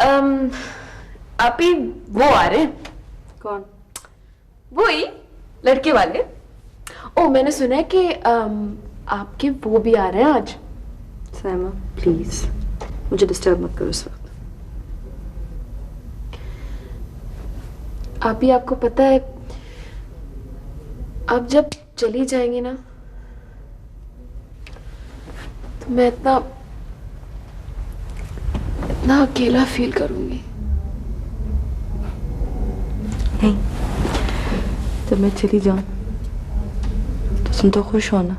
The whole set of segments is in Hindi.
आप ही वो आ रहे? कौन? वो ही लड़के वाले। ओ, मैंने सुना है कि आपके वो भी आ रहे हैं आज। सैमा प्लीज मुझे डिस्टर्ब मत करो इस वक्त। आप ही, आपको पता है आप जब चली जाएंगी ना तो मैं इतना इतना अकेला फील करूंगी। नहीं, जब मैं चली जाऊं तो तुम तो खुश हो ना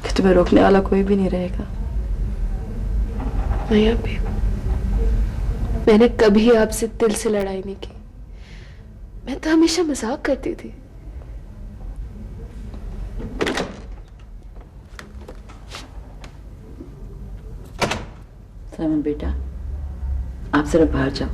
कि तुम्हें रोकने वाला कोई भी नहीं रहेगा। नहीं अभी, मैंने कभी आपसे दिल से लड़ाई नहीं की। मैं तो हमेशा मजाक करती थी। सैमा बेटा, आप जरा बाहर जाओ।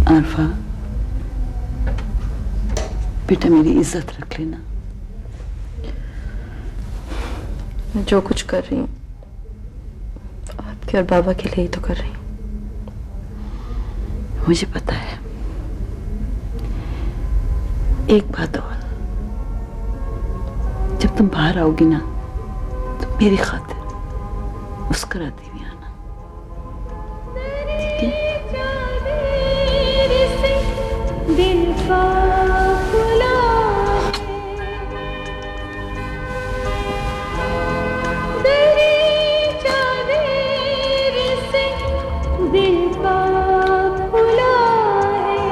आरफा बेटा, मेरी इज्जत रख लेना। मैं जो कुछ कर रही हूँ आपके और बाबा के लिए ही तो कर रही हूँ। मुझे पता है। एक बात और, जब तुम बाहर आओगी ना तो मेरी खातिर मुस्कुराती भी आना, ठीक है? दिल का खुला तेरी चादर से दिल का खुला है।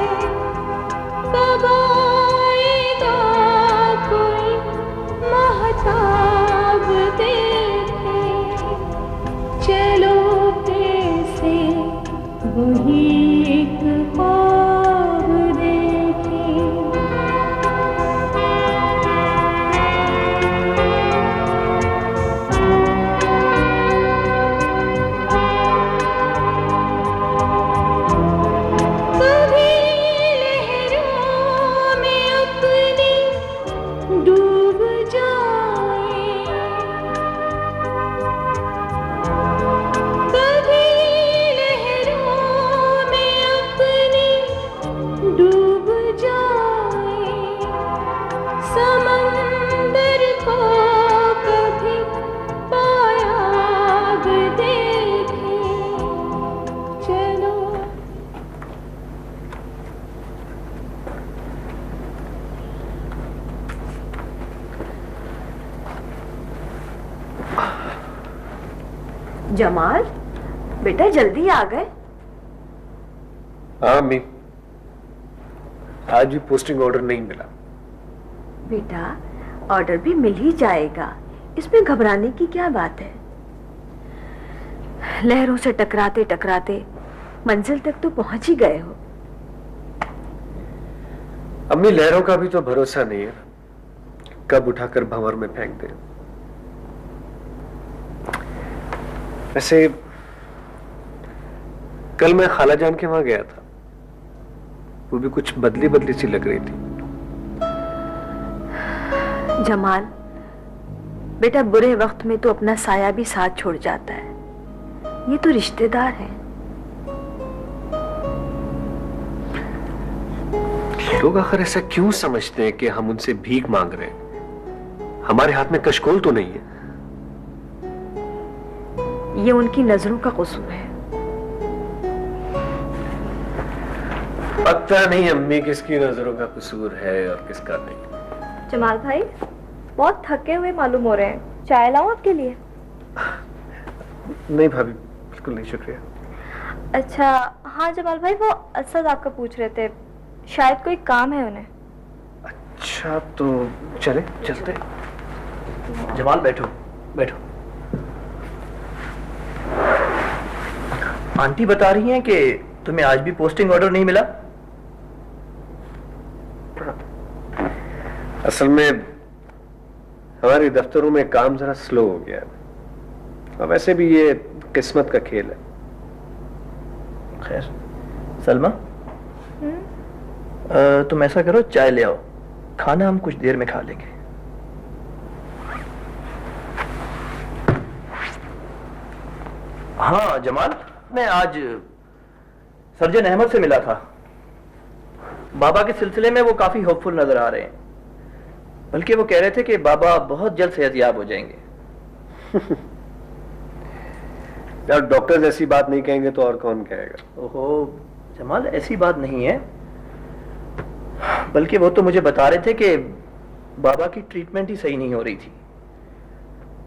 कब आएगा कोई महताब देखे, चलो कैसे वही एक जमाल बेटा जल्दी आ गए। हाँ अम्मी, आज भी पोस्टिंग ऑर्डर नहीं मिला। बेटा ऑर्डर भी मिल ही जाएगा, इसमें घबराने की क्या बात है। लहरों से टकराते टकराते मंजिल तक तो पहुंच ही गए हो। अम्मी, लहरों का भी तो भरोसा नहीं है, कब उठाकर भंवर में फेंक दे। वैसे कल मैं खाला जान के वहां गया था, वो भी कुछ बदली बदली सी लग रही थी। जमाल बेटा, बुरे वक्त में तो अपना साया भी साथ छोड़ जाता है, ये तो रिश्तेदार हैं। लोग आखिर ऐसा क्यों समझते हैं कि हम उनसे भीख मांग रहे हैं? हमारे हाथ में कशकोल तो नहीं है। ये उनकी नजरों का कसूर है। पता नहीं अम्मी किसकी नजरों का कसूर है और किसका नहीं। जमाल भाई बहुत थके हुए मालूम हो रहे हैं, चाय लाऊं आपके लिए? नहीं भाभी, बिल्कुल नहीं, शुक्रिया। अच्छा हाँ जमाल भाई, वो असद आपका पूछ रहे थे, शायद कोई काम है उन्हें। अच्छा तो चले चलते। जमाल बैठो बैठो। आंटी बता रही हैं कि तुम्हें आज भी पोस्टिंग ऑर्डर नहीं मिला। असल में हमारे दफ्तरों में काम जरा स्लो हो गया है, और वैसे भी ये किस्मत का खेल है। खैर सलमा, तुम ऐसा करो, चाय ले आओ, खाना हम कुछ देर में खा लेंगे। हाँ जमाल, मैं आज सर्जन अहमद से मिला था। बाबा के सिलसिले में वो काफी होपफुल नजर आ रहे हैं, बल्कि वो कह रहे थे कि बाबा बहुत जल्द सेहतयाब हो जाएंगे। यार डॉक्टर्स ऐसी बात नहीं कहेंगे तो और कौन कहेगा। ओहो जमाल, ऐसी बात नहीं है, बल्कि वो तो मुझे बता रहे थे कि बाबा की ट्रीटमेंट ही सही नहीं हो रही थी,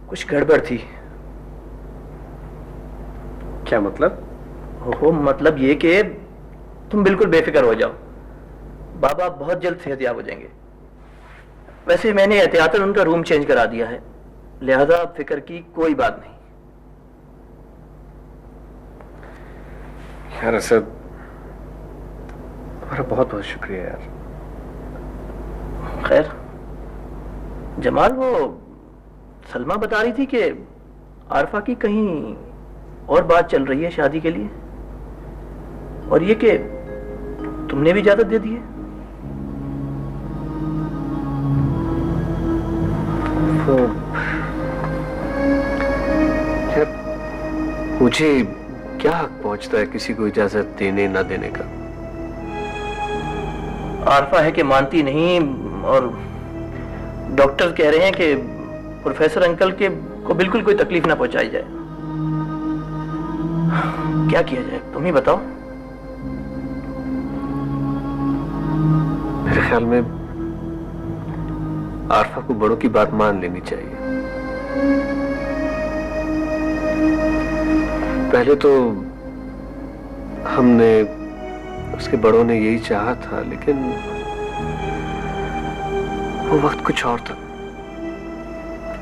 कुछ गड़बड़ थी। क्या मतलब? ओहो मतलब ये कि तुम बिल्कुल बेफिक्र हो जाओ, बाबा बहुत जल्द सेहतयाब हो जाएंगे। वैसे मैंने एहतियातन उनका रूम चेंज करा दिया है, लिहाजा फिक्र की कोई बात नहीं। यार असद, तुम्हारा बहुत बहुत शुक्रिया यार। खैर जमाल, वो सलमा बता रही थी कि आरफा की कहीं और बात चल रही है शादी के लिए, और ये कि तुमने भी इजाजत दे दी है। तो मुझे क्या हक पहुंचता है किसी को इजाजत देने ना देने का? आरफा है कि मानती नहीं, और डॉक्टर कह रहे हैं कि प्रोफेसर अंकल के को बिल्कुल कोई तकलीफ ना पहुंचाई जाए। क्या किया जाए तुम ही बताओ। मेरे ख्याल में आरफा को बड़ों की बात मान लेनी चाहिए। पहले तो हमने, उसके बड़ों ने यही चाहा था, लेकिन वो वक्त कुछ और था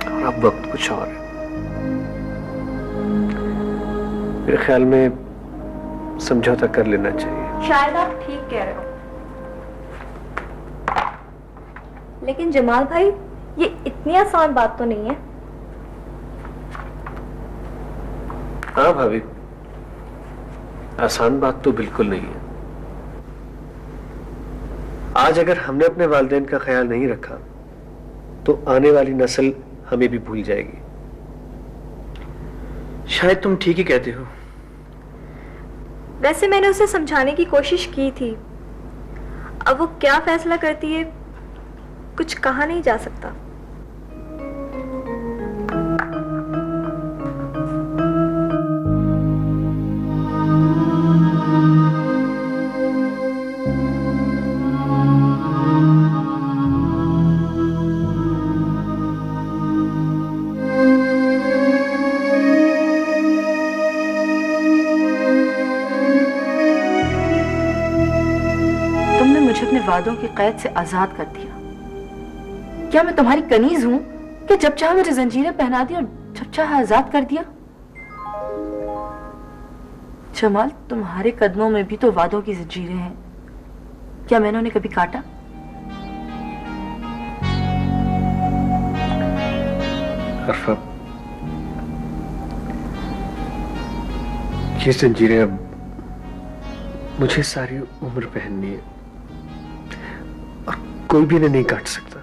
और अब वक्त कुछ और है। मेरे ख्याल में समझौता कर लेना चाहिए। शायद आप ठीक कह रहे हो, लेकिन जमाल भाई ये इतनी आसान बात तो नहीं है। हाँ भाभी, आसान बात तो बिल्कुल नहीं है। आज अगर हमने अपने वालिदैन का ख्याल नहीं रखा तो आने वाली नस्ल हमें भी भूल जाएगी। शायद तुम ठीक ही कहते हो। वैसे मैंने उसे समझाने की कोशिश की थी, अब वो क्या फैसला करती है कुछ कहा नहीं जा सकता। तुमने मुझे अपने वादों की कैद से आजाद कर दिया। क्या मैं तुम्हारी कनीज हूं कि जब चाहा मेरी जंजीरें पहना दी और जब चाहा आजाद कर दिया? जमाल, तुम्हारे कदमों में भी तो वादों की जंजीरें हैं। क्या मैंने उन्हें कभी काटा? अरफा, ये जंजीरें अब मुझे सारी उम्र पहननी है और कोई भी इन्हें नहीं काट सकता।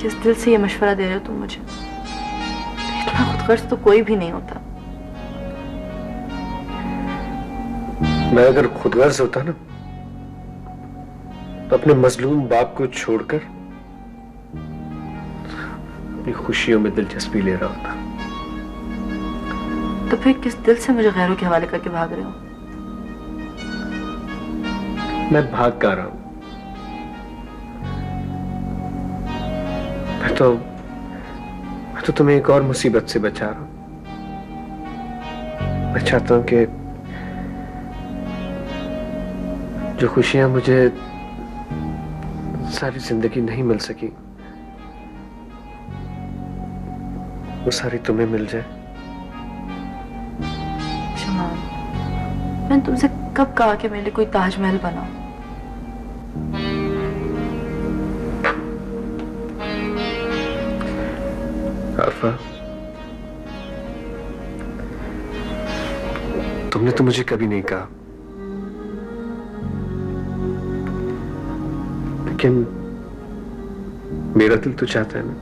किस दिल से ये मशवरा दे रहे हो तुम मुझे? इतना खुदगर्ज तो कोई भी नहीं होता। मैं अगर खुदगर्ज होता ना तो अपने मजलूम बाप को छोड़कर अपनी खुशियों में दिलचस्पी ले रहा होता। तो फिर किस दिल से मुझे गैरों के हवाले करके भाग रहे हो? मैं भाग का रहा हूं। मैं तो तुम्हें एक और मुसीबत से बचा रहा हूं। मैं चाहता हूं कि जो खुशियां मुझे सारी जिंदगी नहीं मिल सकी वो सारी तुम्हें मिल जाए। शमाल, मैंने तुमसे कब कहा कि मेरे लिए कोई ताजमहल बनाओ? आरफा, तुमने तो मुझे कभी नहीं कहा, लेकिन मेरा दिल तो चाहता है ना।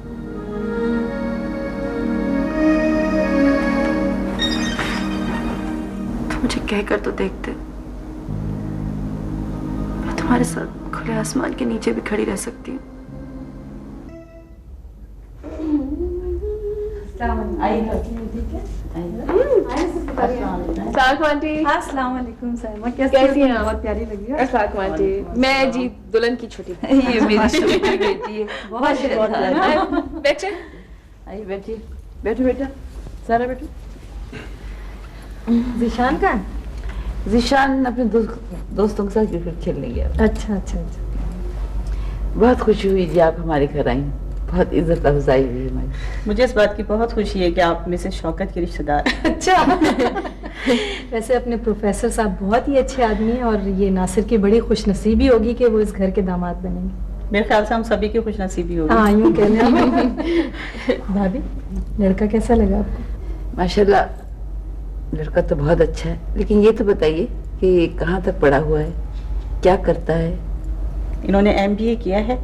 तुम मुझे कहकर तो देखते, मैं तुम्हारे साथ खुले आसमान के नीचे भी खड़ी रह सकती हूँ। कैसी हैं? बहुत प्यारी लगी है। मैं जी दुल्हन की छोटी ये मेरी छोटी बेटी है, बहुत बैठे। आइए बैठिए, बैठो बेटा, सारा बैठो। जिशान का? जिशान अपने दोस्तों के साथ क्रिकेट खेलने गया। अच्छा अच्छा अच्छा। बहुत खुशी हुई जी आप हमारे घर आई, बहुत इज्जत अफजाई हुई हमारी। मुझे इस बात की बहुत खुशी है कि आप मिसेस शौकत के रिश्तेदार। अच्छा। वैसे अपने प्रोफेसर साहब बहुत ही अच्छे आदमी हैं और ये नासिर की बड़ी खुशनसीबी होगी कि वो इस घर के दामाद बनेंगे। मेरे ख्याल से हम सभी की खुशनसीबी होगी। हाँ यूँ कहने आप। भाभी लड़का कैसा लगा आपको? माशाल्लाह लड़का तो बहुत अच्छा है, लेकिन ये तो बताइए कि कहाँ तक पढ़ा हुआ है, क्या करता है? इन्होंने MBA किया है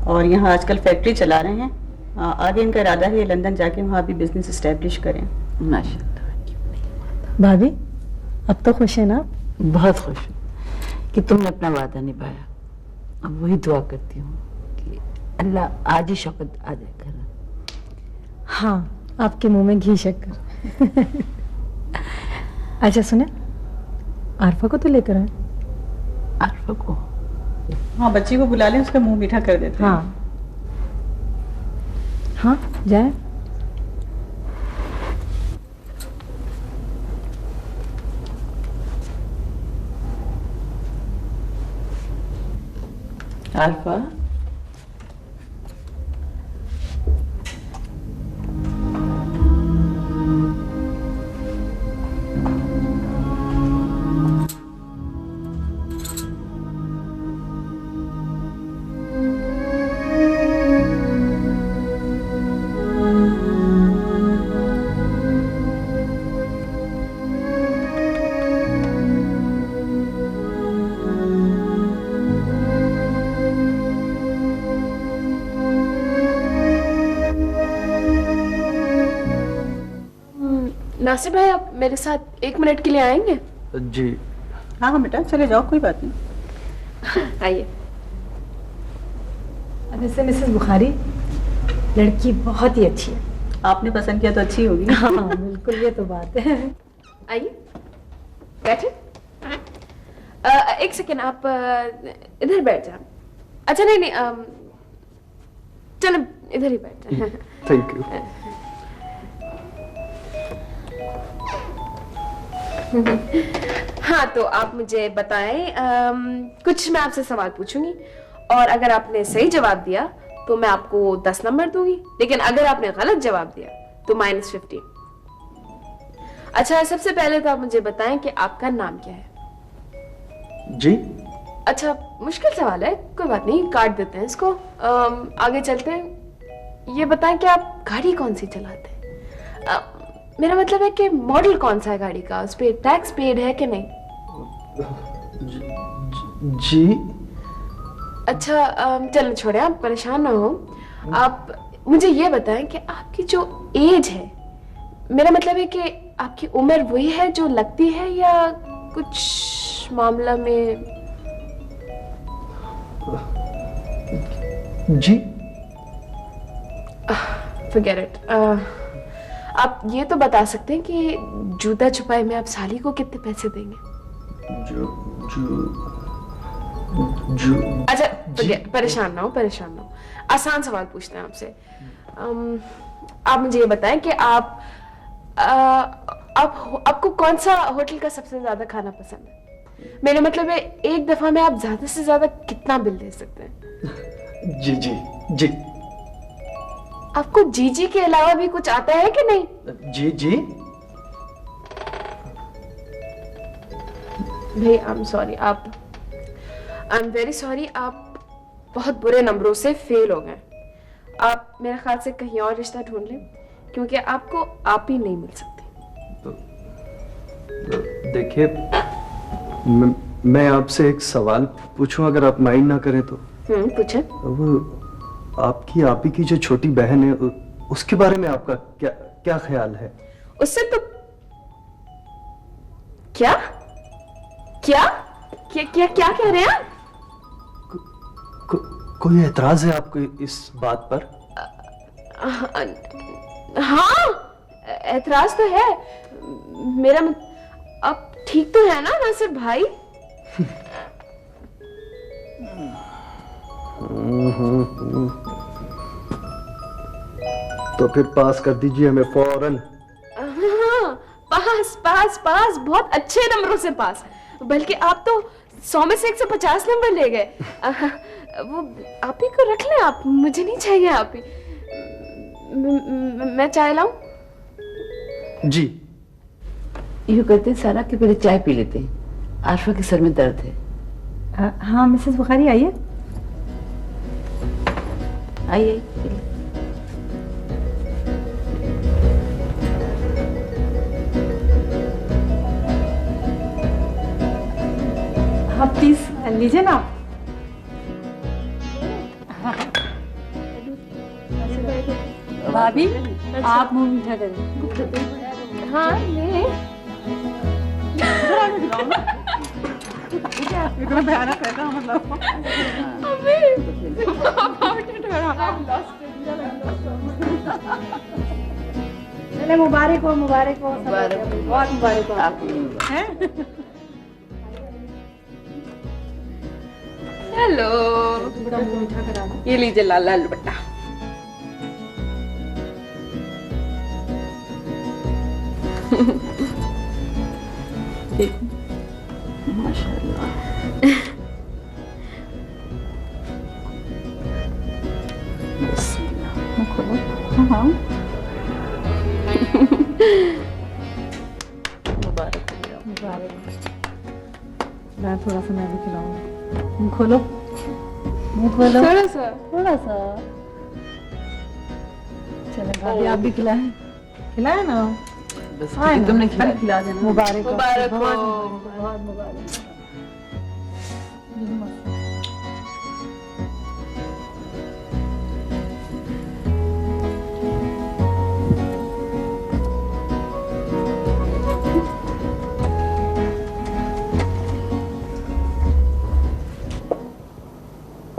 और यहाँ आजकल फैक्ट्री चला रहे हैं। आगे इनका इरादा है लंदन जाके वहाँ भी बिजनेस एस्टेब्लिश करें। माशाल्लाह। भाभी अब तो खुश है ना? बहुत खुश हूँ कि तुमने अपना वादा निभाया। अब वही दुआ करती हूँ कि अल्लाह आज ही शौकत आ जाए घर। हाँ आपके मुंह में घी शक्कर। अच्छा सुने, आरफा को तो लेकर आए। आरफा को? हाँ बच्ची को बुला लें, उसका मुंह मीठा कर देते हैं। हाँ हाँ जाए। आरफा नासिर भाई आप मेरे साथ 1 मिनट के लिए आएंगे? जी। हाँ हाँ बेटा चले जाओ, कोई बात नहीं। आइए। वैसे मिसेस बुखारी लड़की बहुत ही अच्छी है। आपने पसंद किया तो अच्छी होगी। हाँ बिल्कुल, ये तो बात है। आइए बैठे। 1 सेकेंड आप इधर बैठ जाओ। अच्छा नहीं नहीं चलो इधर ही बैठ जाओ। Thank you. हाँ तो आप मुझे बताएं, कुछ मैं आपसे सवाल पूछूंगी और अगर आपने सही जवाब दिया तो मैं आपको 10 नंबर दूंगी, लेकिन अगर आपने गलत जवाब दिया तो -50। अच्छा सबसे पहले तो आप मुझे बताएं कि आपका नाम क्या है? जी। अच्छा मुश्किल सवाल है, कोई बात नहीं, काट देते हैं इसको। आगे चलते हैं। ये बताएं कि आप गाड़ी कौन सी चलाते हैं? मेरा मतलब है कि मॉडल कौन सा है गाड़ी का, उस पे टैक्स पेड है कि नहीं? जी। अच्छा चलो छोड़े, आप परेशान ना हो। आप मुझे ये बताएं कि आपकी जो एज है, मेरा मतलब है कि आपकी उम्र वही है जो लगती है या कुछ मामला में? जी। Forget it. आप ये तो बता सकते हैं कि जूता छुपाई में आप साली को कितने पैसे देंगे? अच्छा परेशान ना हो, आसान सवाल पूछते हैं आपसे। आप मुझे ये बताएं कि आपको कौन सा होटल का सबसे ज्यादा खाना पसंद है? मेरा मतलब है एक दफा में आप ज्यादा से ज्यादा कितना बिल दे सकते हैं? जी जी जी। आपको जी के अलावा भी कुछ आता है कि नहीं? जी जी। भाई आई एम सॉरी, आप आई एम वेरी सॉरी, आप बहुत बुरे नंबरों से फेल हो गए। आप मेरे ख्याल से कहीं और रिश्ता ढूंढ लें, क्योंकि आपको आप ही नहीं मिल सकती। देखिए, मैं आपसे एक सवाल पूछूं, अगर आप माइंड ना करें तो। पूछे। वो आपकी आपी की जो छोटी बहन है, उसके बारे में आपका क्या क्या ख्याल है? उससे तो क्या क्या क्या क्या, क्या कह रहे हैं आप? कोई एतराज है आपको इस बात पर? हाँ, एतराज तो है मेरा। अब ठीक तो है ना नासिर भाई? तो फिर पास कर दीजिए हमें फौरन। हाँ, पास पास पास, बहुत अच्छे नंबरों से पास। बल्कि आप तो 100 में से 150 नंबर ले गए। वो आप ही को रख लें, आप, मुझे नहीं चाहिए आप ही। मैं चाय लाऊं? जी। यूँ करते हैं सारा कि पहले चाय पी लेते हैं, आरफा के सर में दर्द है। हाँ मिसेस बुखारी आइए। आइए। हाँ प्लीज लीजिए ना। भाभी आप मुंह मीठा करें। हाँ ले। इतना भयानक रहता है मतलब। चले मुबारक हो, मुबारक हो, बहुत मुबारक हो आपको। हेलो, ये लीजिए लाल लाल दुपट्टा। माशाल्लाह। हाँ मुबारक मुबारक। मैं थोड़ा सा मैं भी खिलाऊंगी। मुंह खोलो, मुंह खोलो, थोड़ा सा। थोड़ा सा। चले भाभी आप भी खिलाएं। खिलाए ना। बस तुमने खिला खिला देना। मुबारक हो, मुबारक हो। बहुत मुबारक।